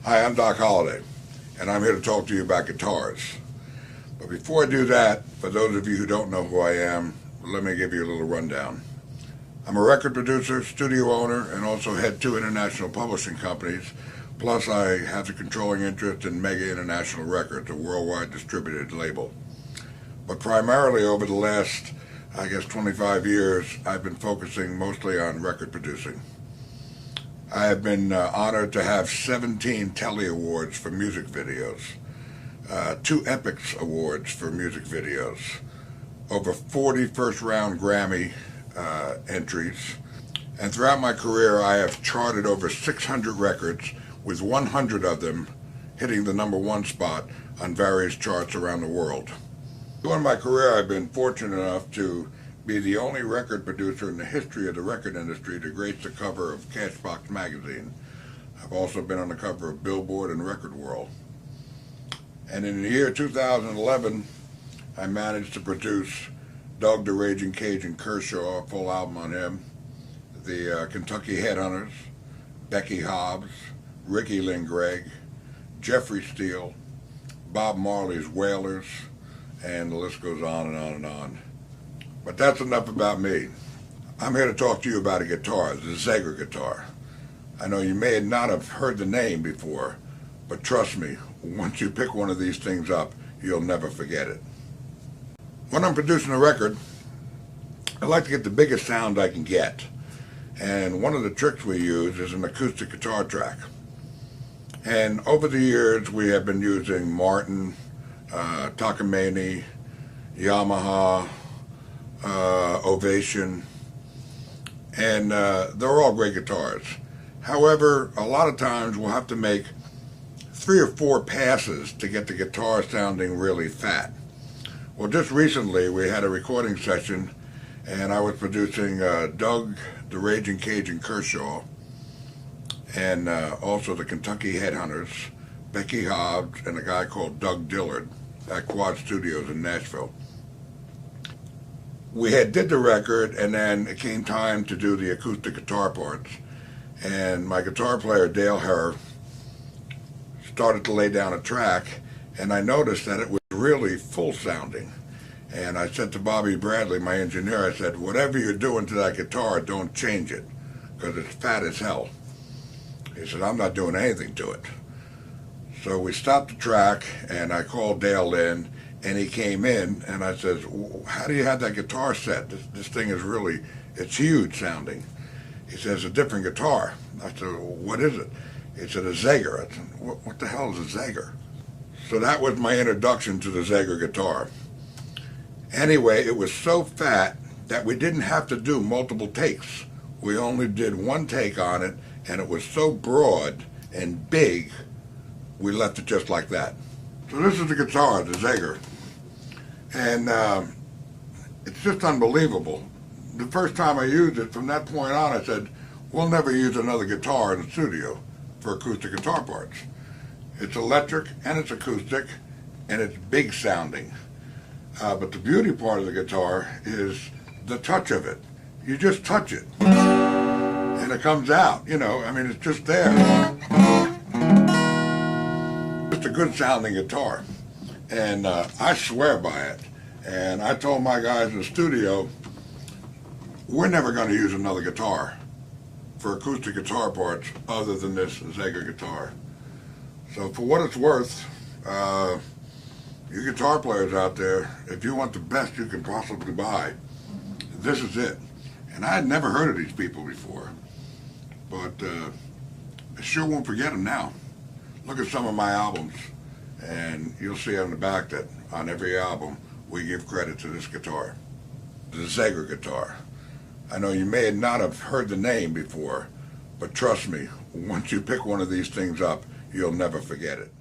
Hi, I'm Doc Holliday, and I'm here to talk to you about guitars. But before I do that, for those of you who don't know who I am, let me give you a little rundown. I'm a record producer, studio owner, and also head 2 international publishing companies, plus I have the controlling interest in Mega International Records, a worldwide distributed label. But primarily over the last, 25 years, I've been focusing mostly on record producing. I have been honored to have 17 Telly Awards for music videos, 2 Epics Awards for music videos, over 40 first-round Grammy entries, and throughout my career I have charted over 600 records, with 100 of them hitting the #1 spot on various charts around the world. During my career I've been fortunate enough to be the only record producer in the history of the record industry to grace the cover of Cashbox magazine. I've also been on the cover of Billboard and Record World. And in the year 2011, I managed to produce Doug the Raging Cajun Kershaw, a full album on him, the Kentucky Headhunters, Becky Hobbs, Ricky Lynn Gregg, Jeffrey Steele, Bob Marley's Wailers, and the list goes on and on and on. But that's enough about me. I'm here to talk to you about a guitar, the Zager guitar. I know you may not have heard the name before, but trust me, once you pick one of these things up, you'll never forget it. When I'm producing a record, I like to get the biggest sound I can get. And one of the tricks we use is an acoustic guitar track. And over the years, we have been using Martin, Takamine, Yamaha, Ovation, and they're all great guitars. However, a lot of times we'll have to make 3 or 4 passes to get the guitar sounding really fat. Well, just recently we had a recording session and I was producing Doug the Raging Cajun Kershaw and also the Kentucky Headhunters, Becky Hobbs, and a guy called Doug Dillard at Quad Studios in Nashville. We did the record, and then it came time to do the acoustic guitar parts. And my guitar player, Dale Herr, started to lay down a track, and I noticed that it was really full sounding. And I said to Bobby Bradley, my engineer, I said, whatever you're doing to that guitar, don't change it, because it's fat as hell. He said, I'm not doing anything to it. So we stopped the track, and I called Dale in, and he came in, and I said, how do you have that guitar set? This thing is really, it's huge sounding. He says, a different guitar. I said, well, what is it? He said, a Zager. I said, what the hell is a Zager? So that was my introduction to the Zager guitar. Anyway, it was so fat that we didn't have to do multiple takes. We only did 1 take on it, and it was so broad and big, we left it just like that. So this is the guitar, the Zager. And it's just unbelievable. The first time I used it, from that point on, I said, we'll never use another guitar in the studio for acoustic guitar parts. It's electric and it's acoustic and it's big sounding. But the beauty part of the guitar is the touch of it. You just touch it and it comes out, it's just there. It's a good sounding guitar. And I swear by it. And I told my guys in the studio, we're never going to use another guitar for acoustic guitar parts other than this Zager guitar. So for what it's worth, you guitar players out there, if you want the best you can possibly buy, this is it. And I had never heard of these people before, but I sure won't forget them now. Look at some of my albums, and you'll see on the back that on every album we give credit to this guitar, the Zager guitar. I know you may not have heard the name before, but trust me, once you pick one of these things up, you'll never forget it.